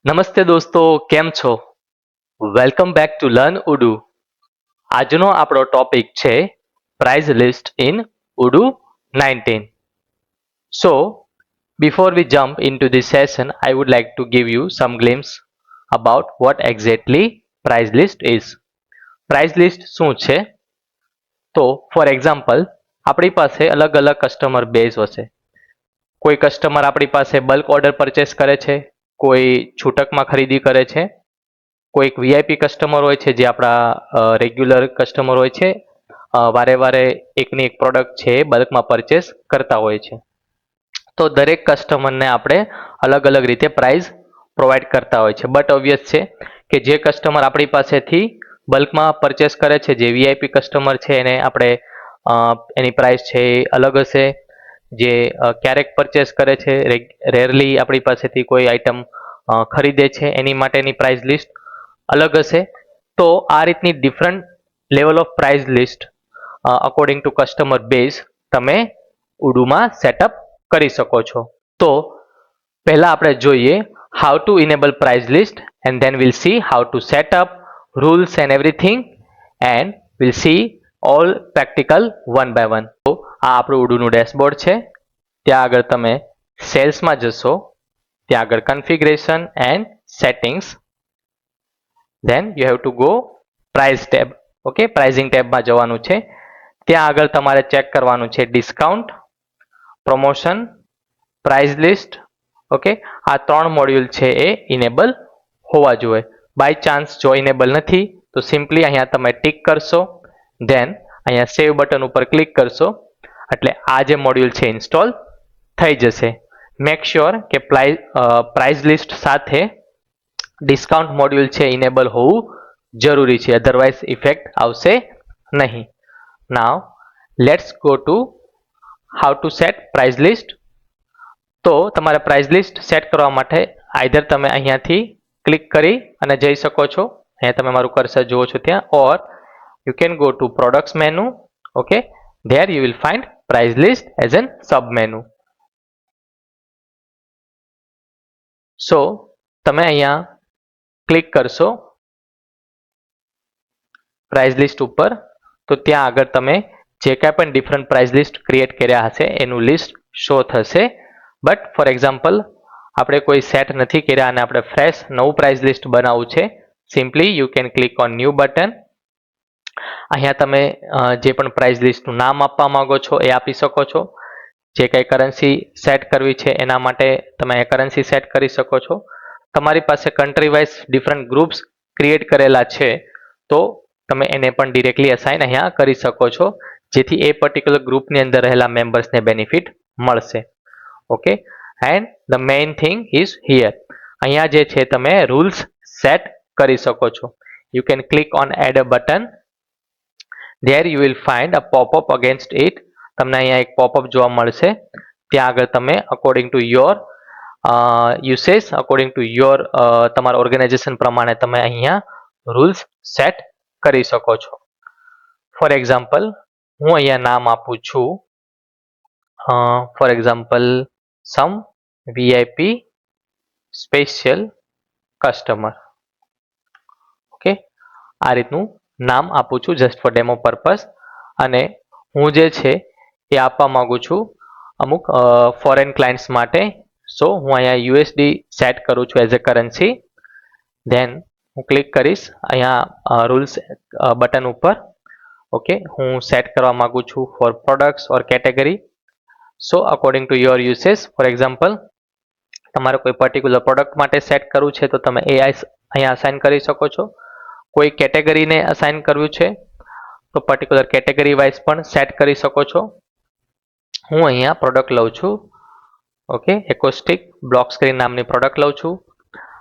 નમસ્તે દોસ્તો, કેમ છો? Welcome back to learn Odoo. આજનો આપણો ટોપિક છે price list in Odoo 19. So, before we jump into this session, I would like to give you some glimpse about what exactly price list is. Price list શું છે? તો for example, આપણી પાસે અલગ અલગ કસ્ટમર બેઝ હશે. કોઈ customer આપણી પાસે બલ્ક ઓર્ડર પરચેસ કરે છે, કોઈ છૂટકમાં ખરીદી કરે છે, કોઈક વીઆઈપી કસ્ટમર હોય છે જે આપણા રેગ્યુલર કસ્ટમર હોય છે, વારે વારે એકની એક પ્રોડક્ટ છે એ બલ્કમાં પરચેસ કરતા હોય છે. તો દરેક કસ્ટમરને આપણે અલગ અલગ રીતે પ્રાઇસ પ્રોવાઈડ કરતા હોય છે. બટ ઓબ્વિયસ છે કે જે કસ્ટમર આપણી પાસેથી બલ્કમાં પરચેસ કરે છે, જે વીઆઈપી કસ્ટમર છે, એને આપણે એની પ્રાઇસ છે એ અલગ હશે. જે ક્યારેક પરચેસ કરે છે, રેરલી આપણી પાસેથી કોઈ આઈટમ ખરીદે છે, એની માટેની પ્રાઇસ લિસ્ટ અલગ હશે. તો આ રીતની different level of price list according to customer base તમે ઉડુમાં સેટઅપ કરી શકો છો. તો પહેલા આપણે જોઈએ how to enable price list and then will see how to setup rules and everything and will see all practical one by one. તો આ આપણું ઉડુનું ડેશબોર્ડ છે. ત્યાં આગળ તમે સેલ્સમાં જશો, ત્યાં આગળ configuration and settings, then you have to go price tab. Okay, pricing ટેબમાં જવાનું છે. ત્યાં આગળ તમારે ચેક કરવાનું છે discount, promotion, price list. Okay, આ ત્રણ મોડ્યુલ છે એ ઇનેબલ હોવા જોઈએ. બાય ચાન્સ જો ઇનેબલ નથી તો સિમ્પલી અહીંયા તમે ટિક કરશો, ધેન અહીંયા સેવ બટન ઉપર ક્લિક કરશો એટલે આ જે મોડ્યુલ છે ઇન્સ્ટોલ થઈ જશે. મેક શ્યોર કે પ્રાઇસ લિસ્ટ સાથે ડિસ્કાઉન્ટ મોડ્યુલ છે ઇનેબલ હોવું જરૂરી છે, અધરવાઇઝ ઇફેક્ટ આવશે નહીં. નાવ let's go to how to set price list. તો તમારે પ્રાઇસ લિસ્ટ સેટ કરવા માટે આઈધર તમે અહીંયાથી ક્લિક કરી અને જઈ શકો છો, અહીંયા તમે મારું કર્સર જુઓ છો ત્યાં, or you can go to products menu. Okay, there you will find price list as an submenu. So તમે અહીંયા ક્લિક કરશો પ્રાઇસ લિસ્ટ ઉપર, તો ત્યાં આગળ તમે જે કાંઈ પણ ડિફરન્ટ પ્રાઇસ લિસ્ટ ક્રિએટ કર્યા હશે એનું લિસ્ટ શો થશે. બટ ફોર એક્ઝામ્પલ આપણે કોઈ સેટ નથી કર્યા અને આપણે ફ્રેશ નવું પ્રાઇસ લિસ્ટ બનાવવું છે, simply you can click on new button. અહીંયા તમે જે પણ પ્રાઇસ લિસ્ટનું નામ આપવા માંગો છો એ આપી શકો છો. જે કંઈ કરન્સી સેટ કરવી છે એના માટે તમે કરન્સી સેટ કરી શકો છો. તમારી પાસે country wise different groups create કરેલા છે તો તમે એને પણ ડિરેક્ટલી અસાઇન અહીંયા કરી શકો છો, જેથી એ પર્ટિક્યુલર ગ્રુપની અંદર રહેલા મેમ્બર્સને બેનિફિટ મળશે. Okay, and the main thing is here. અહીંયા જે છે તમે રૂલ્સ સેટ કરી શકો છો. You can click on add a button. There you will find a popup against it. તમને અહીંયા એક પોપઅપ જોવા મળશે. ત્યાં આગળ તમે according to your usage, according to your તમારા ઓર્ગેનાઇઝેશન પ્રમાણે તમે અહીંયા રૂલ્સ સેટ કરી શકો છો. ફોર એક્ઝામ્પલ હું અહીંયા નામ આપું છું, for example some VIP special customer. Okay, આ રીતનું નામ આપું છું જસ્ટ ફોર ડેમો પર્પઝ. અને હું જે છે એ આપવા માંગુ છું અમુક ફોરેન ક્લાયન્ટ્સ માટે. સો હું અહીંયા યુએસડી સેટ કરું છું એઝ અ કરન્સી. ધેન હું ક્લિક કરીશ અહીંયા રૂલ્સ બટન ઉપર. ઓકે, હું સેટ કરવા માંગુ છું for products or category. So according to your usage, for example તમારે કોઈ પર્ટિક્યુલર પ્રોડક્ટ માટે સેટ કરવું છે તો તમે એ અહીંયા અસાઇન કરી શકો છો. કોઈ કેટેગરીને અસાઇન કરવું છે તો પર્ટિક્યુલર કેટેગરી વાઇઝ પણ સેટ કરી શકો છો. હું અહીંયા પ્રોડક્ટ લઉં છું. ઓકે, એકોસ્ટિક બ્લોક સ્ક્રીન નામની પ્રોડક્ટ લઉં છું.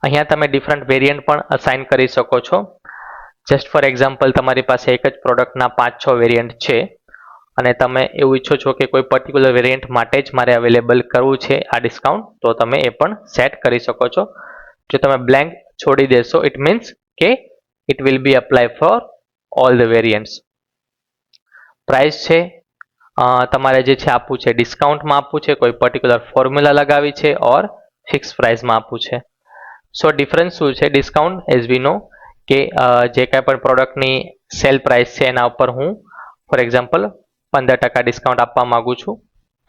અહીંયા તમે ડિફરન્ટ વેરિયન્ટ પણ અસાઇન કરી શકો છો. જસ્ટ ફોર એક્ઝામ્પલ તમારી પાસે એક જ પ્રોડક્ટના 5-6 વેરિયન્ટ છે અને તમે એવું ઈચ્છો છો કે કોઈ પર્ટિક્યુલર વેરિયન્ટ માટે જ મારે અવેલેબલ કરવું છે આ ડિસ્કાઉન્ટ, તો તમે એ પણ સેટ કરી શકો છો. જો તમે બ્લેન્ક છોડી દેશો ઇટ મીન્સ કે it will be apply for all the variants. Price છે તમારે જે છે આપવું છે ડિસ્કાઉન્ટમાં આપવું છે, કોઈ પર્ટિક્યુલર ફોર્મ્યુલા લગાવી છે, ઓર ફિક્સ પ્રાઇસમાં આપવું છે. સો ડિફરન્સ શું છે? ડિસ્કાઉન્ટ એઝ વી નો કે જે કાંઈ પણ પ્રોડક્ટની સેલ પ્રાઇસ છે એના ઉપર હું ફોર એક્ઝામ્પલ 15% ડિસ્કાઉન્ટ આપવા માગું છું,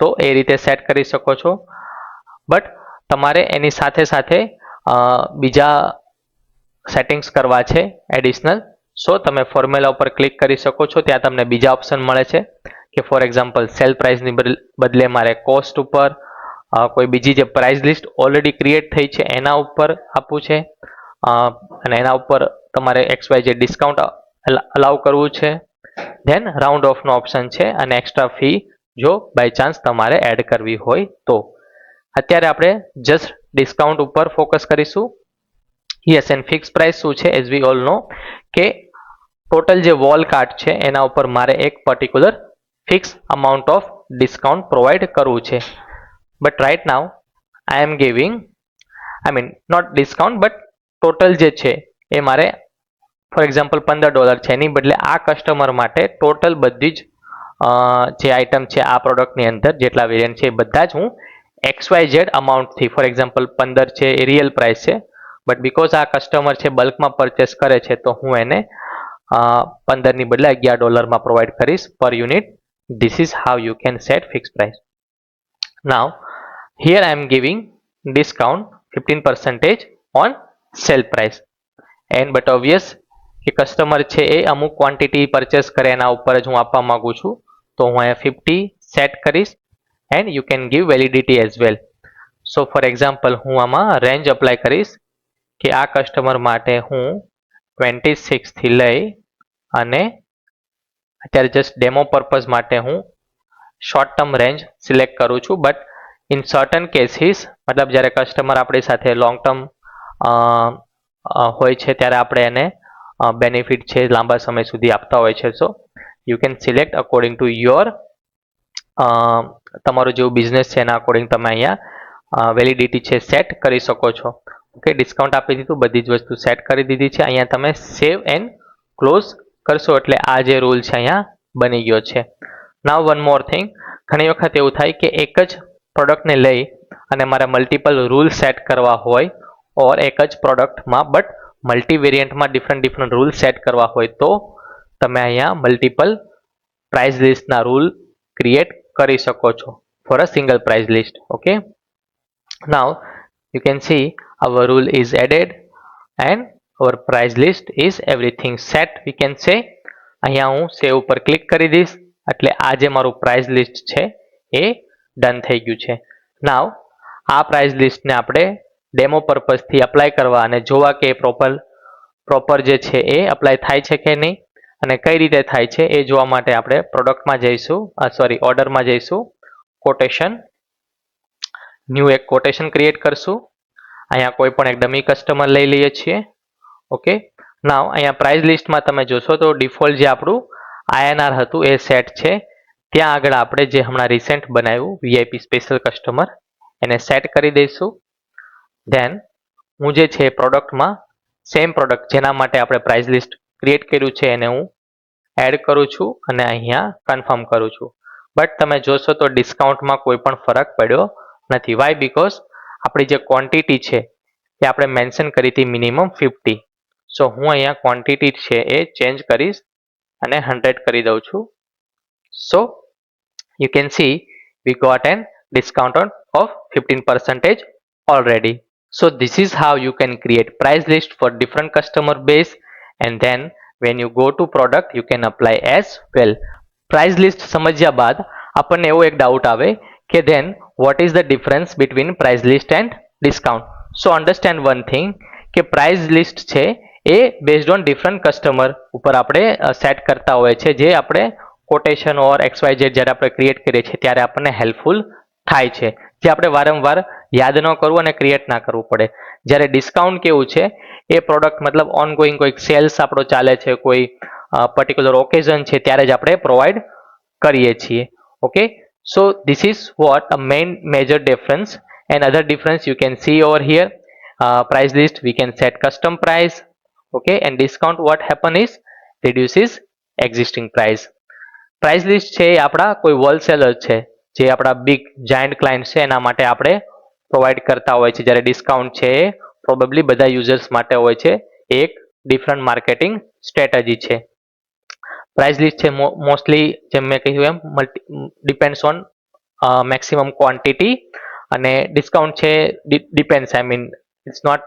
તો એ રીતે સેટ કરી શકો છો. બટ તમારે એની સાથે સાથે બીજા સેટિંગ્સ કરવા છે એડિશનલ. સો તમે ફોર્મ્યુલા ઉપર ક્લિક કરી શકો છો, ત્યાં તમને બીજા ઓપ્શન મળે છે કે ફોર એક્ઝામ્પલ સેલ પ્રાઇસની બદલે મારે કોસ્ટ ઉપર કોઈ બીજી જે પ્રાઇસ લિસ્ટ ઓલરેડી ક્રિએટ થઈ છે એના ઉપર આપવું છે, અને એના ઉપર તમારે XYZ ડિસ્કાઉન્ટ અલાઉ કરવું છે. ધેન રાઉન્ડ ઓફનો ઓપ્શન છે અને એક્સ્ટ્રા ફી જો બાય ચાન્સ તમારે એડ કરવી હોય તો. અત્યારે આપણે જસ્ટ ડિસ્કાઉન્ટ ઉપર ફોકસ કરીશું. યસ, એન્ડ ફિક્સ પ્રાઇસ શું છે? એઝ વી ઓલ નો કે ટોટલ જે વોલ કાર્ટ છે એના ઉપર મારે એક particular fix amount of discount provide કરવું છે. But right now I am giving, I mean not discount but total જે છે એ મારે ફોર એક્ઝામ્પલ $15 છે, એની બદલે આ કસ્ટમર માટે ટોટલ બધી જ જે આઇટમ છે આ પ્રોડક્ટની અંદર જેટલા વેરિયન્ટ છે એ બધા જ હું XYZ અમાઉન્ટથી, ફોર એક્ઝામ્પલ 15 છે એ રિયલ પ્રાઇસ છે, બટ બીકોઝ આ કસ્ટમર છે બલ્કમાં પરચેસ કરે છે તો હું એને 15ની બદલે $11 પ્રોવાઈડ કરીશ પર unit. This is how you can set fixed price. Now here I am giving discount 15% on sale price, and but obvious કે કસ્ટમર છે એ અમુક ક્વોન્ટિટી પરચેસ કરે એના ઉપર જ હું આપવા માંગુ છું, તો હું અહીંયા 50 સેટ કરીશ and you can give validity as well. So for example હું આમાં રેન્જ અપ્લાય કરીશ કે આ કસ્ટમર માટે હું 26 થી લઈ અને અત્યારે જસ્ટ ડેમો પર્પઝ માટે હું શોર્ટ ટર્મ રેન્જ સિલેક્ટ કરું છું. બટ ઇન સર્ટન કેસીસ, મતલબ જ્યારે કસ્ટમર આપણી સાથે લોંગ ટર્મ હોય છે ત્યારે આપણે એને બેનિફિટ છે લાંબા સમય સુધી આપતા હોય છે. So you can select according to your, તમારું જેવું બિઝનેસ છે એના અકોર્ડિંગ તમે અહીંયા વેલિડિટી છે સેટ કરી શકો છો. ઓકે, ડિસ્કાઉન્ટ આપી દીધું, બધી જ વસ્તુ સેટ કરી દીધી છે. અહીંયા તમે સેવ એન્ડ ક્લોઝ કરશો એટલે આ જે રૂલ છે અહીંયા બની ગયો છે. નાવ વન મોર થિંગ, ઘણી વખત એવું થાય કે એક જ પ્રોડક્ટને લઈ અને મારે મલ્ટિપલ રૂલ સેટ કરવા હોય ઓર એક જ પ્રોડક્ટમાં બટ મલ્ટી વેરિયન્ટમાં ડિફરન્ટ રૂલ સેટ કરવા હોય તો તમે અહીંયા મલ્ટિપલ પ્રાઇસ લિસ્ટના રૂલ ક્રિએટ કરી શકો છો for a single price list. Okay, now you can see our rule is added and our price list is everything set, we can say. અહીંયા હું સેવ ઉપર ક્લિક કરી દઈશ એટલે આ જે મારું પ્રાઇસ લિસ્ટ છે એ ડન થઈ ગયું છે. નાવ આ પ્રાઇસ લિસ્ટને આપણે ડેમો પર્પઝથી અપ્લાય કરવા અને જોવા કે પ્રોપર જે છે એ અપ્લાય થાય છે કે નહીં અને કઈ રીતે થાય છે એ જોવા માટે આપણે પ્રોડક્ટમાં જઈશું, ઓર્ડરમાં જઈશું, કોટેશન, ન્યૂ એક કોટેશન ક્રિએટ કરશું. અહીંયા કોઈ પણ એક ડમી કસ્ટમર લઈ લઈએ છીએ. ઓકે, નાવ અહીંયા પ્રાઇસ લિસ્ટમાં તમે જોશો તો ડિફોલ્ટ જે આપણું INR હતું એ સેટ છે. ત્યાં આગળ આપણે જે હમણાં રિસેન્ટ બનાવ્યું VIP સ્પેશિયલ કસ્ટમર એને સેટ કરી દઈશું. ધેન હું જે છે પ્રોડક્ટમાં સેમ પ્રોડક્ટ જેના માટે આપણે પ્રાઇસ લિસ્ટ ક્રિએટ કર્યું છે એને હું એડ કરું છું અને અહીંયા કન્ફર્મ કરું છું. બટ તમે જોશો તો ડિસ્કાઉન્ટમાં કોઈ પણ ફરક પડ્યો નથી. વાય? બીકોઝ આપણી જે ક્વોન્ટિટી છે એ આપણે મેન્શન કરી હતી મિનિમમ 50. સો હું અહીંયા ક્વોન્ટિટી છે એ ચેન્જ કરીશ અને 100 કરી દઉં છું. સો you can see we got an discount of 15% already. So this is how you can create price list for different customer base, and then when you go to product you can apply as well. Price list સમજ્યા બાદ આપણને એવો એક doubt આવે કે then what is the difference between price list and discount? So understand one thing કે price list છે એ based on different customer ઉપર આપણે સેટ કરતા હોય છે, જે આપણે કોટેશન ઓર XYZ જ્યારે આપણે ક્રિએટ કરીએ છીએ ત્યારે આપણને હેલ્પફુલ થાય છે, જે આપણે વારંવાર યાદ ન કરવું અને ક્રિએટ ના કરવું પડે. જ્યારે ડિસ્કાઉન્ટ કેવું છે એ પ્રોડક્ટ મતલબ ઓનગોઈંગ કોઈક સેલ્સ આપણો ચાલે છે, કોઈ પર્ટિક્યુલર ઓકેઝન છે ત્યારે જ આપણે પ્રોવાઈડ કરીએ છીએ. Okay, so this is what a main major difference. And other difference you can C over here. Price list we can set custom price. Okay, and discount what happen is reduces existing price. Price list છે એ આપણા કોઈ wholesaler છે જે આપણા big giant client છે એના માટે આપણે પ્રોવાઈડ કરતા હોય છે, જ્યારે ડિસ્કાઉન્ટ છે એ પ્રોબેબલી બધા યુઝર્સ માટે હોય છે, એક ડિફરન્ટ માર્કેટિંગ સ્ટ્રેટેજી છે. પ્રાઇસ લિસ્ટ છે મોસ્ટલી જેમ મેં કહ્યું એમ ડિપેન્ડ્સ ઓન મેક્સિમમ ક્વોન્ટિટી, અને ડિસ્કાઉન્ટ છે depends, I mean it's not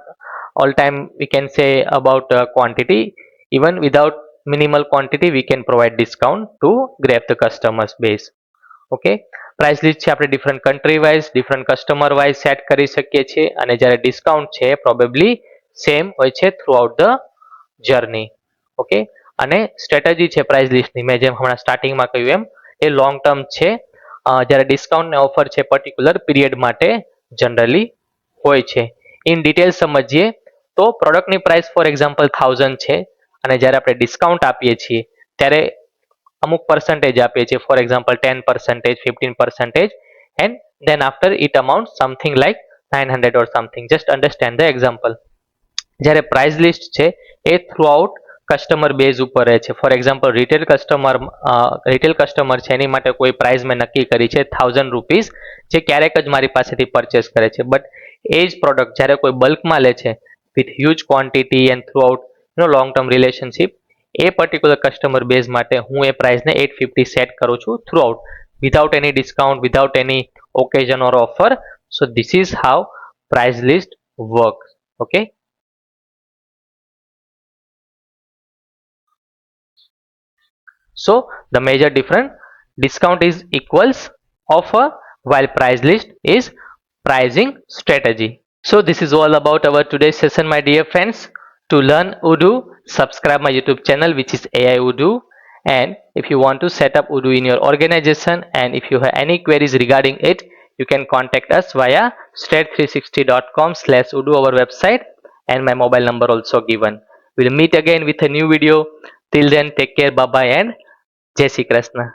all time we can say about quantity. Even without minimal quantity we can provide discount to grab the customers base. Okay, price list છે આપણે different country wise different customer wise set કરી શકીએ છીએ, અને જ્યારે discount છે probably same હોય છે through out the journey. Okay, અને સ્ટ્રેટેજી છે પ્રાઇસ લિસ્ટની મેં જેમ હમણાં સ્ટાર્ટિંગમાં કહ્યું એમ એ લોંગ ટર્મ છે. જ્યારે ડિસ્કાઉન્ટ ને ઓફર છે પર્ટિક્યુલર પીરિયડ માટે જનરલી હોય છે. ઇન ડિટેલ સમજીએ તો પ્રોડક્ટની પ્રાઇસ ફોર એક્ઝામ્પલ 1000 છે, અને જ્યારે આપણે ડિસ્કાઉન્ટ આપીએ છીએ ત્યારે અમુક પર્સન્ટેજ આપીએ છીએ, for example 10%, 15%, and then after it amount something like 900 or something. Just understand the example. જ્યારે પ્રાઇસ લિસ્ટ છે એ થ્રુ આઉટ કસ્ટમર બેઝ ઉપર રહે છે. ફોર એક્ઝામ્પલ રિટેલ કસ્ટમર છે એની માટે કોઈ પ્રાઇસ મેં નક્કી કરી છે ₹1000, જે ક્યારેક જ મારી પાસેથી પરચેસ કરે છે. બટ એ જ પ્રોડક્ટ જ્યારે કોઈ બલ્કમાં લે છે with huge quantity and through out long term relationship, A particular customer base માટે હું એ પ્રાઇસને 850 સેટ કરું છું through out, without any discount, without any occasion or offer. So this is how price list works. Okay, so the major difference, discount is equals offer while price list is pricing strategy. So this is all about our today's session, my dear friends. To learn Odoo, subscribe my YouTube channel which is AI Odoo. And if you want to set up Odoo in your organization, and if you have any queries regarding it, you can contact us via state360.com/Odoo, our website, and my mobile number also given. We'll meet again with a new video. Till then, take care, bye bye, and Jai Shri Krishna.